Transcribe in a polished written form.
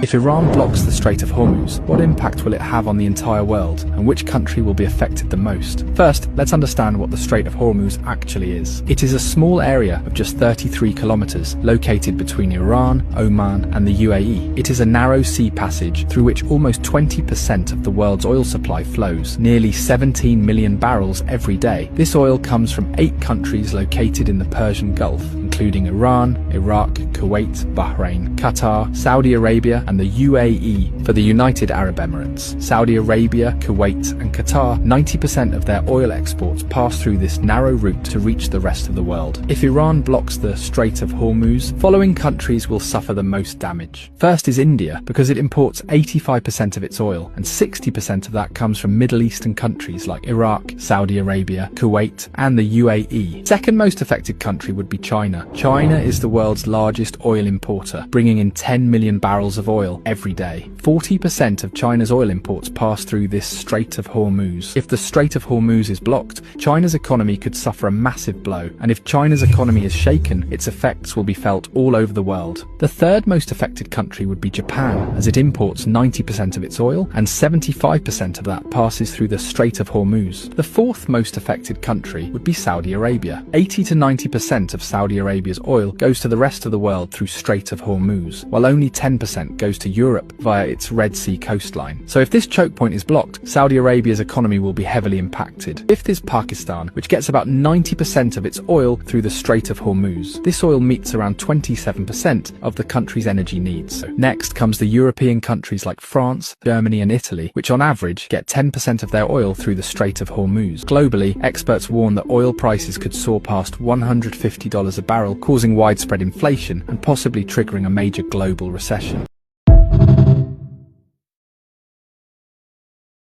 If Iran blocks the Strait of Hormuz, what impact will it have on the entire world, and which country will be affected the most? First, let's understand what the Strait of Hormuz actually is. It is a small area of just 33 kilometers, located between Iran, Oman, and the UAE. It is a narrow sea passage through which almost 20% of the world's oil supply flows, nearly 17 million barrels every day. This oil comes from 8 countries located in the Persian Gulf, including Iran, Iraq, Kuwait, Bahrain, Qatar, Saudi Arabia, and the UAE for the United Arab Emirates. Saudi Arabia, Kuwait, and Qatar, 90% of their oil exports pass through this narrow route to reach the rest of the world. If Iran blocks the Strait of Hormuz, following countries will suffer the most damage. First is India, because it imports 85% of its oil, and 60% of that comes from Middle Eastern countries like Iraq, Saudi Arabia, Kuwait, and the UAE. Second most affected country would be China. China is the world's largest oil importer, bringing in 10 million barrels of oil every day. 40% of China's oil imports pass through this Strait of Hormuz. If the Strait of Hormuz is blocked, China's economy could suffer a massive blow, and if China's economy is shaken, its effects will be felt all over the world. The third most affected country would be Japan, as it imports 90% of its oil, and 75% of that passes through the Strait of Hormuz. The fourth most affected country would be Saudi Arabia. 80 to 90% of Saudi Arabia's oil goes to the rest of the world through Strait of Hormuz, while only 10% goes to Europe via its Red Sea coastline. So if this choke point is blocked, Saudi Arabia's economy will be heavily impacted. Fifth is Pakistan, which gets about 90% of its oil through the Strait of Hormuz. This oil meets around 27% of the country's energy needs. Next comes the European countries like France, Germany, and Italy, which on average get 10% of their oil through the Strait of Hormuz. Globally, experts warn that oil prices could soar past $150 a barrel, causing widespread inflation and possibly triggering a major global recession.